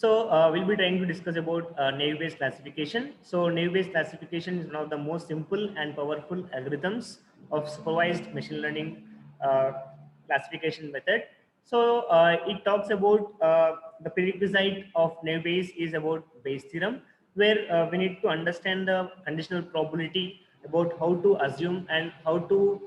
We'll be trying to discuss about naive-Bayes classification. So naive-Bayes classification is one of the most simple and powerful algorithms of supervised machine learning uh, classification method. It talks about the prerequisite of naive-Bayes is about Bayes theorem, where we need to understand the conditional probability about how to assume and how to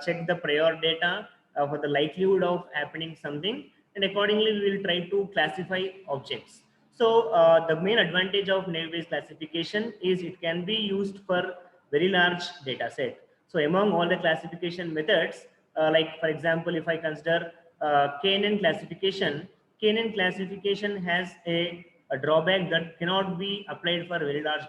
check the prior data for the likelihood of happening something, and accordingly we will try to classify objects. The main advantage of naive-Bayes classification is it can be used for very large data set. So among all the classification methods, like for example, if I consider KNN classification, KNN classification has a drawback that cannot be applied for very large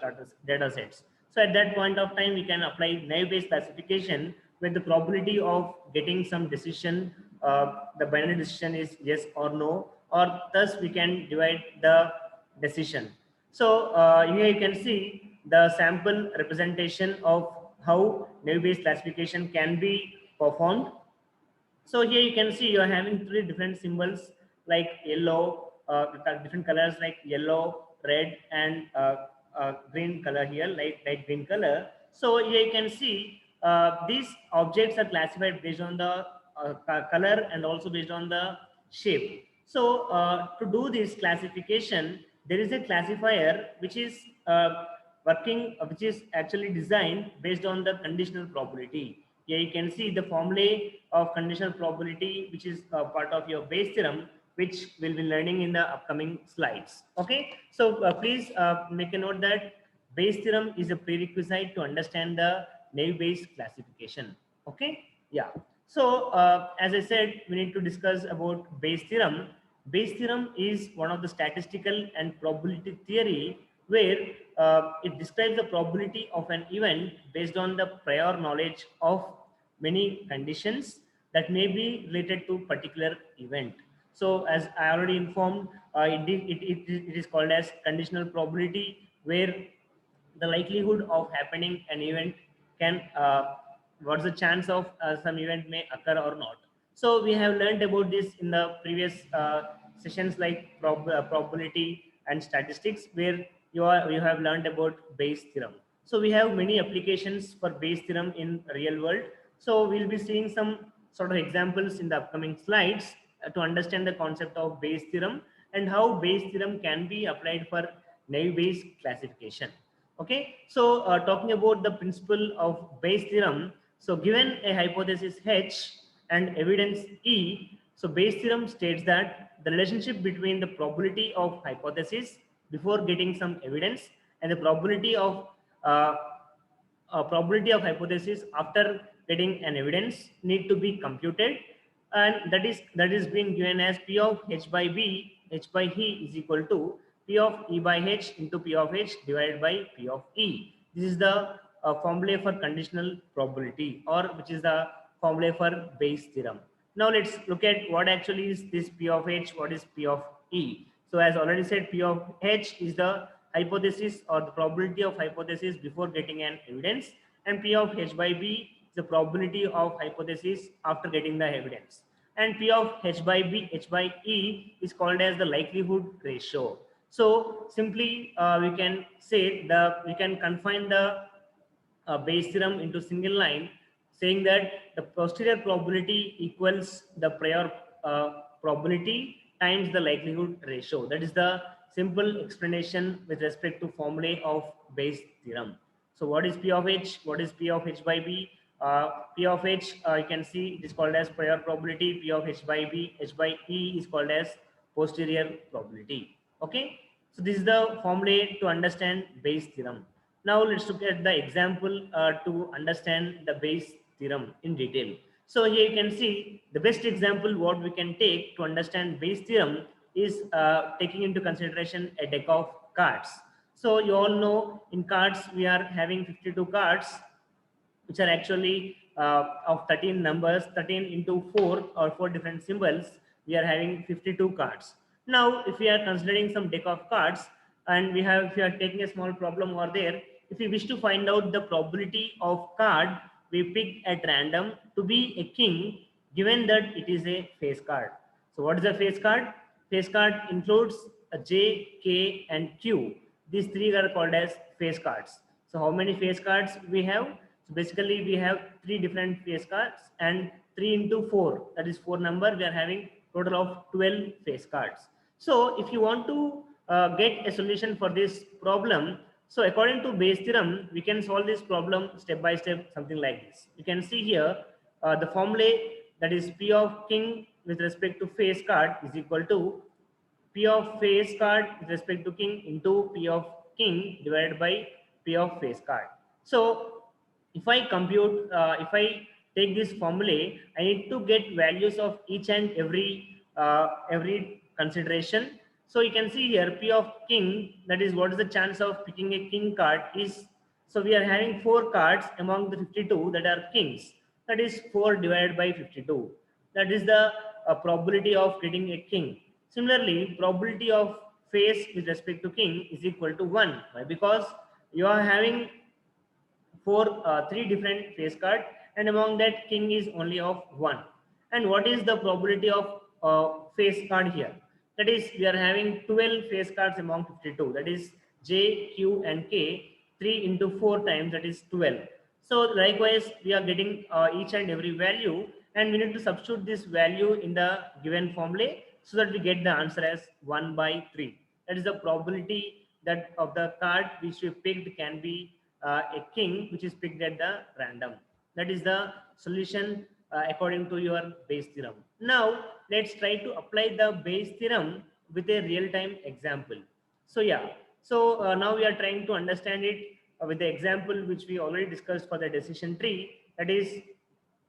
data sets. So at that point of time, we can apply naive-Bayes classification where the probability of getting some decision, the binary decision is yes or no, or thus we can divide the decision. Here you can see the sample representation of how naive-Bayes classification can be performed. So here you can see you are having three different symbols like yellow, different colors like yellow, red, and green color here, light green color. So here you can see these objects are classified based on the color and also based on the shape. To do this classification, there is a classifier which is which is actually designed based on the conditional probability. Here you can see the formulae of conditional probability, which is part of your Bayes theorem, which we'll be learning in the upcoming slides. Okay, please make a note that Bayes theorem is a prerequisite to understand the naive-Bayes classification. Okay, yeah. As I said, we need to discuss about Bayes theorem. Bayes theorem is one of the statistical and probability theory where it describes the probability of an event based on the prior knowledge of many conditions that may be related to particular event. So as I already informed, it is called as conditional probability, where the likelihood of happening an event can what's the chance of some event may occur or not. So we have learned about this in the previous sessions like probability and statistics, where you have learned about Bayes theorem. So we have many applications for Bayes theorem in real world. So we'll be seeing some sort of examples in the upcoming slides to understand the concept of Bayes theorem and how Bayes theorem can be applied for naive-Bayes classification. Okay, talking about the principle of Bayes theorem. So given a hypothesis H and evidence E, so Bayes theorem states that the relationship between the probability of hypothesis before getting some evidence and the uh, probability of hypothesis after getting an evidence need to be computed, and that is being given as P of H by B, H by E is equal to P of E by H into P of H divided by P of E. This is the formula for conditional probability, or which is the formula for Bayes theorem. Now let's look at what actually is this P of H, what is P of E. So as already said, P of H is the hypothesis or the probability of hypothesis before getting an evidence, and P of H by B is the probability of hypothesis after getting the evidence, and P of H by B, H by E is called as the likelihood ratio. So simply we can say we can confine the Bayes theorem into single line, saying that the posterior probability equals the prior probability times the likelihood ratio. That is the simple explanation with respect to formulae of Bayes theorem. So what is P of H? What is P of H by B? P of H, you can see it is called as prior probability. P of H by B, H by E is called as posterior probability. Okay, so this is the formula to understand Bayes theorem. Now let's look at the example to understand the Bayes theorem in detail. So here you can see the best example what we can take to understand Bayes theorem is taking into consideration a deck of cards. So you all know in cards we are having 52 cards, which are actually of 13 numbers, 13 into 4 or 4 different symbols. We are having 52 cards. Now if we are considering some deck of cards, and if we are taking a small problem over there, if we wish to find out the probability of card we pick at random to be a king, given that it is a face card. So what is a face card? Face card includes J, K, and Q. These three are called as face cards. So how many face cards we have? So basically we have three different face cards, and 3 into 4, that is 4 number, we are having total of 12 face cards. So if you want to get a solution for this problem, so according to Bayes theorem, we can solve this problem step by step, something like this. You can see here the formulae, that is P of king with respect to face card is equal to P of face card with respect to king into P of king divided by P of face card. So if I compute, if I take this formulae, I need to get values of each and every consideration. So you can see here P of king, that is what is the chance of picking a king card is. So we are having 4 cards among the 52 that are kings. That is 4 divided by 52. That is the probability of getting a king. Similarly, probability of face with respect to king is equal to 1. Why? Because you are having three different face card, and among that king is only of 1. And what is the probability of face card here? That is, we are having 12 face cards among 52, that is J, Q, and K. 3 into 4 times, that is 12. So likewise we are getting each and every value, and we need to substitute this value in the given formula so that we get the answer as 1 by 3. That is the probability that of the card which we picked can be a king which is picked at the random. That is the solution according to your Bayes theorem. Now let's try to apply the Bayes theorem with a real-time example. So yeah, so now we are trying to understand it with the example which we already discussed for the decision tree, that is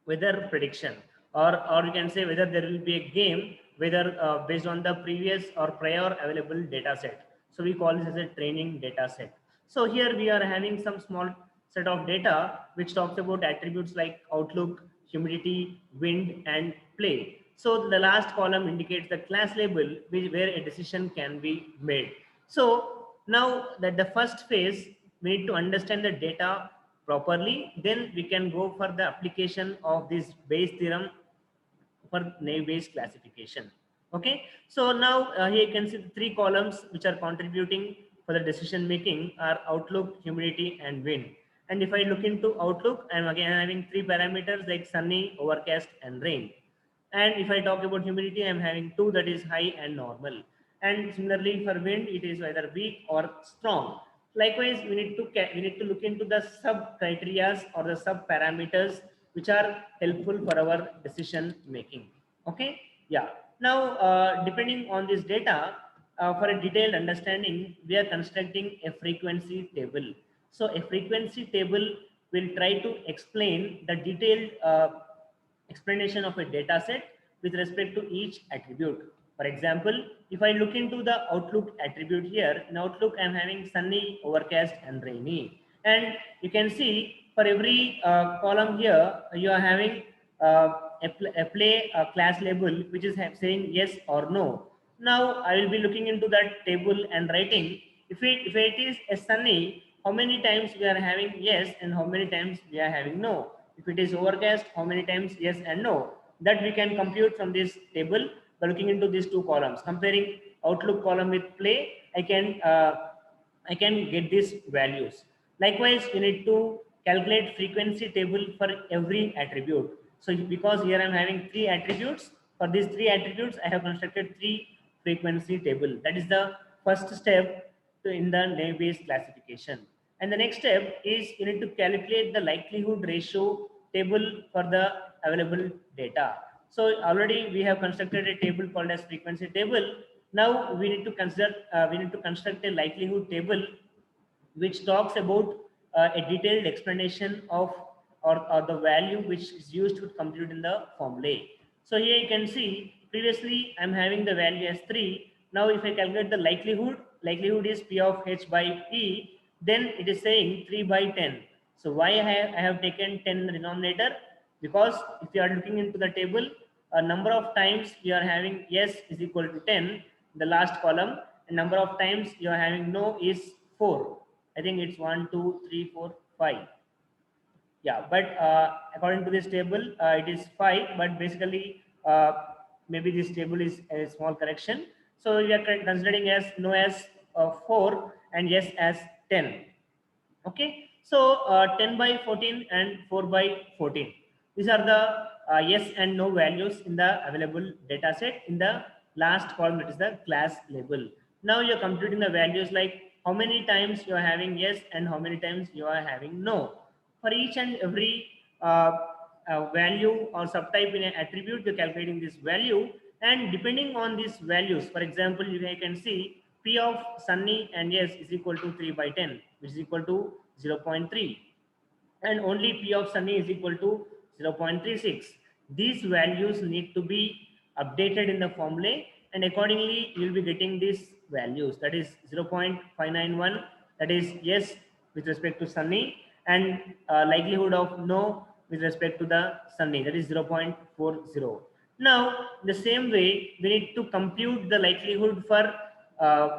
weather prediction, or you can say whether there will be a game, whether based on the previous or prior available data set. So we call this as a training data set. So here we are having some small set of data which talks about attributes like outlook, humidity, wind, and play. So the last column indicates the class label where a decision can be made. So now that the first phase, we need to understand the data properly, then we can go for the application of this Bayes theorem for naive-Bayes classification. Okay, so now here you can see the 3 columns which are contributing for the decision making are outlook, humidity, and wind. And if I look into outlook, I'm again having 3 parameters like sunny, overcast, and rain. And if I talk about humidity, I'm having 2, that is high and normal. And similarly for wind, it is either weak or strong. Likewise, we need to look into the sub criteria or the sub parameters which are helpful for our decision making. Okay, yeah. Now, depending on this data, for a detailed understanding, we are constructing a frequency table. So a frequency table will try to explain the detailed explanation of a data set with respect to each attribute. For example, if I look into the outlook attribute here, in outlook I'm having sunny, overcast, and rainy. And you can see for every column here, you are having a play class label which is saying yes or no. Now I will be looking into that table and writing if it is a sunny, how many times we are having yes and how many times we are having no. If it is overcast, how many times yes and no. That we can compute from this table by looking into these 2 columns. Comparing outlook column with play, I can get these values. Likewise, you need to calculate frequency table for every attribute. So because here I'm having 3 attributes, for these 3 attributes, I have constructed 3 frequency table. That is the first step in the naive-Bayes classification. And the next step is you need to calculate the likelihood ratio table for the available data. So already we have constructed a table called as frequency table. Now we need to construct a likelihood table which talks about a detailed explanation of or the value which is used to compute in the formula. So here you can see previously I'm having the value as 3. Now if I calculate the likelihood is P of H by E, then it is saying 3 by 10. So why I have taken 10 in the denominator? Because if you are looking into the table, a number of times you are having yes is equal to 10, the last column, and number of times you are having no is 4. I think it's 1, 2, 3, 4, 5. Yeah, but according to this table, it is 5, but basically maybe this table is a small correction. So we are considering as no as 4 and yes as 10. Okay, so 10 by 14 and 4 by 14. These are the yes and no values in the available data set. In the last column, it is the class label. Now you're computing the values like how many times you are having yes and how many times you are having no. For each and every value or subtype in an attribute, you're calculating this value. And depending on these values, for example, you can see P of Sunny and yes is equal to 3 by 10, which is equal to 0.3, and only P of Sunny is equal to 0.36. These values need to be updated in the formula, and accordingly you will be getting these values, that is 0.591, that is yes with respect to Sunny, and likelihood of no with respect to the Sunny, that is 0.40. Now the same way we need to compute the likelihood for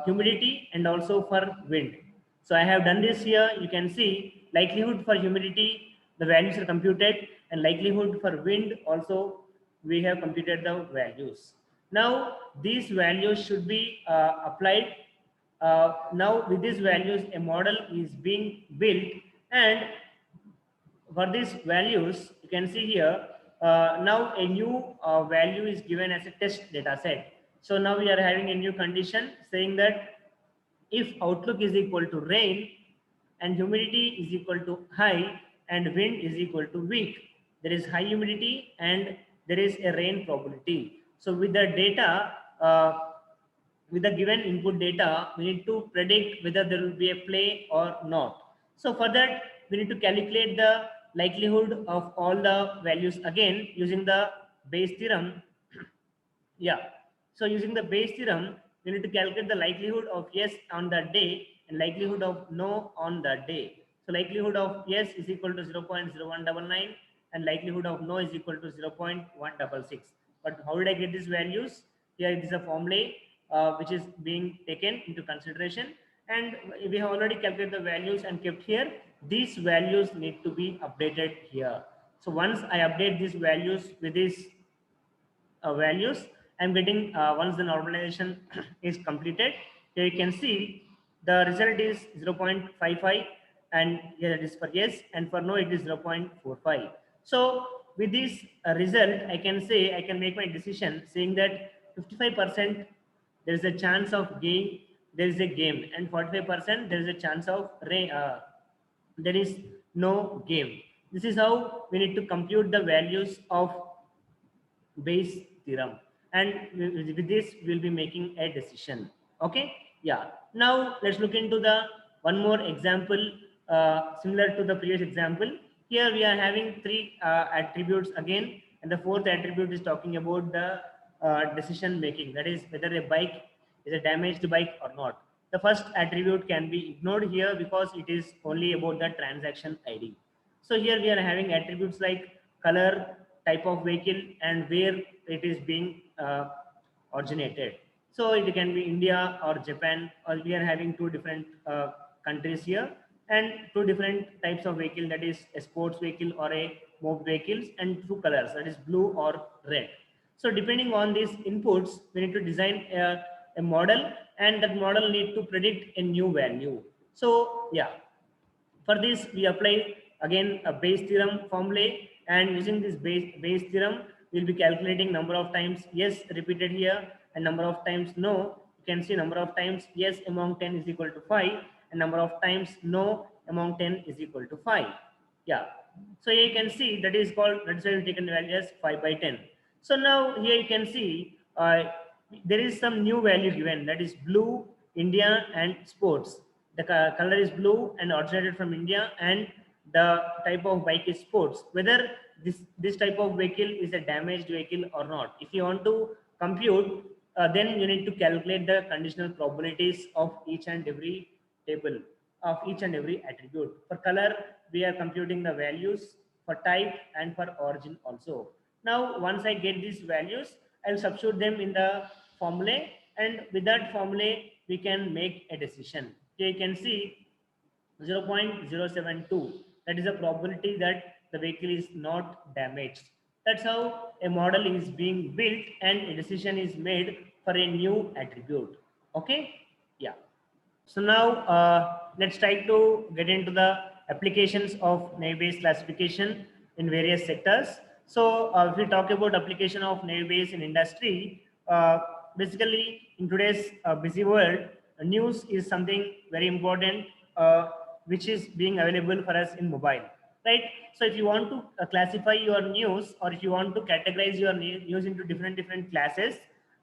humidity and also for wind. So I have done this here. You can see likelihood for humidity, the values are computed, and likelihood for wind also we have computed the values. Now these values should be applied. Now with these values, a model is being built, and for these values, you can see here, now a new value is given as a test data set. So now we are having a new condition saying that if outlook is equal to rain and humidity is equal to high and wind is equal to weak, there is high humidity and there is a rain probability. So with the data, with the given input data, we need to predict whether there will be a play or not. So for that, we need to calculate the likelihood of all the values again using the Bayes theorem. Yeah. So using the Bayes theorem, we need to calculate the likelihood of yes on the day and likelihood of no on the day. So likelihood of yes is equal to 0.0199 and likelihood of no is equal to 0.166. But how did I get these values? Here it is a formula which is being taken into consideration, and we have already calculated the values and kept here. These values need to be updated here. So once I update these values with this values, I'm getting once the normalization is completed, here you can see the result is 0.55, and here it is for yes, and for no it is 0.45. So with this result, I can say I can make my decision saying that 55% there is a chance of gain, there is a game, and 45% there is a chance of there is no game. This is how we need to compute the values of Bayes theorem, and with this we'll be making a decision. Okay, yeah. Now let's look into the one more example similar to the previous example. Here we are having three attributes again, and the fourth attribute is talking about the decision making, that is whether a bike is a damaged bike or not. The first attribute can be ignored here because it is only about the transaction ID. So here we are having attributes like color, type of vehicle, and where it is being originated. So it can be India or Japan, or we are having two different countries here, and two different types of vehicle, that is a sports vehicle or a moped vehicles, and two colors, that is blue or red. So depending on these inputs, we need to design a model, and that model need to predict a new value. So yeah, for this, we apply again a Bayes theorem formula, and using this Bayes theorem, we'll be calculating number of times yes repeated here and number of times no. You can see number of times yes among 10 is equal to 5, and number of times no among 10 is equal to 5. Yeah. So here you can see that is called, that's why we taken the value as 5 by 10. So now here you can see there is some new value given, that is blue, India, and sports. The color is blue and originated from India, and the type of bike is sports. Whether this type of vehicle is a damaged vehicle or not. If you want to compute, then you need to calculate the conditional probabilities of each and every table, of each and every attribute. For color, we are computing the values for type and for origin also. Now, once I get these values, I'll substitute them in the formula, and with that formula, we can make a decision. Here you can see 0.072. That is a probability that the vehicle is not damaged. That's how a model is being built and a decision is made for a new attribute. Okay, yeah. So now let's try to get into the applications of Naive-Bayes classification in various sectors. So if we talk about application of Naive-Bayes in industry, basically in today's busy world, news is something very important, which is being available for us in mobile, right? So if you want to classify your news, or if you want to categorize your news into different classes,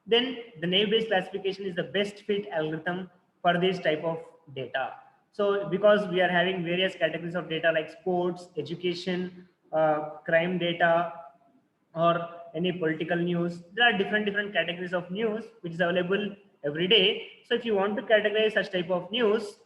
then the naive-Bayes classification is the best fit algorithm for this type of data. So because we are having various categories of data like sports, education, crime data, or any political news, there are different categories of news which is available every day. So if you want to categorize such type of news,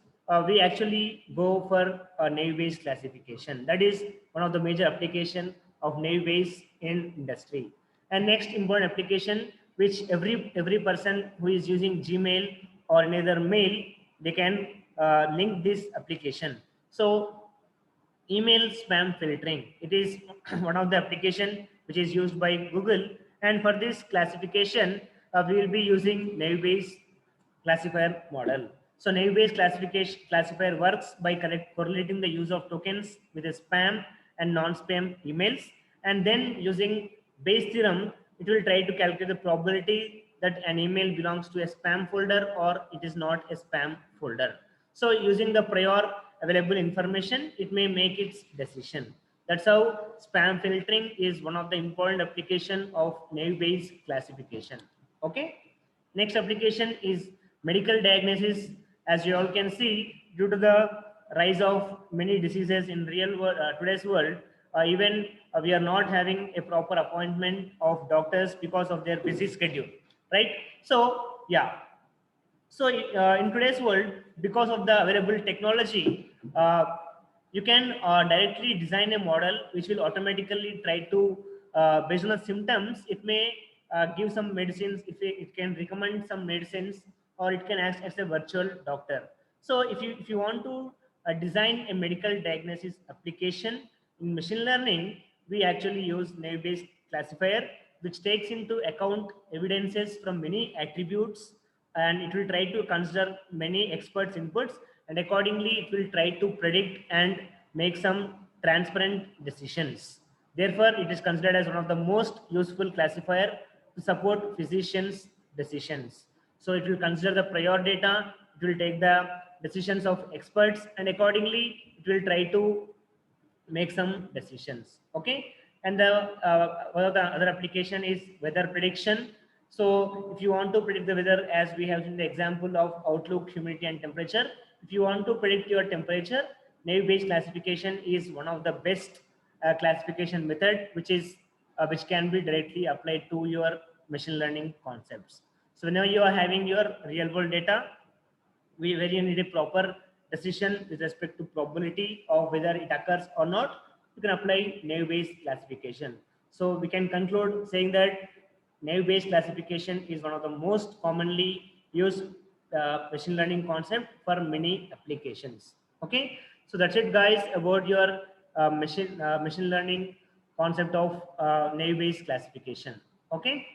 we actually go for a naive-Bayes classification. That is one of the major application of naive-Bayes in industry. And next important application, which every person who is using Gmail or any other mail, they can link this application. So email spam filtering, it is one of the application which is used by Google, and for this classification we will be using naive-Bayes classifier model. So naive-Bayes classification classifier works by correlating the use of tokens with a spam and non-spam emails, and then using Bayes theorem, it will try to calculate the probability that an email belongs to a spam folder or it is not a spam folder. So using the prior available information, it may make its decision. That's how spam filtering is one of the important application of naive-Bayes classification. Okay. Next application is medical diagnosis. As you all can see, due to the rise of many diseases in real world, today's world, even we are not having a proper appointment of doctors because of their busy schedule, right? So yeah, so in today's world, because of the available technology, you can directly design a model which will automatically try to, based on the symptoms, it may give some medicines, it can recommend some medicines, or it can act as a virtual doctor. So if you want to design a medical diagnosis application in machine learning, we actually use naive-Bayes classifier, which takes into account evidences from many attributes, and it will try to consider many experts inputs, and accordingly it will try to predict and make some transparent decisions. Therefore it is considered as one of the most useful classifier to support physicians decisions. So it will consider the prior data, it will take the decisions of experts, and accordingly it will try to make some decisions. Okay. And the one of the other application is weather prediction. So if you want to predict the weather, as we have in the example of outlook, humidity, and temperature, if you want to predict your temperature, naive-Bayes classification is one of the best classification method, which can be directly applied to your machine learning concepts. So whenever you are having your real world data, where you need a proper decision with respect to probability of whether it occurs or not, you can apply naive-Bayes classification. So we can conclude saying that naive-Bayes classification is one of the most commonly used machine learning concept for many applications. Okay, so that's it, guys, about your machine learning concept of naive-Bayes classification. Okay.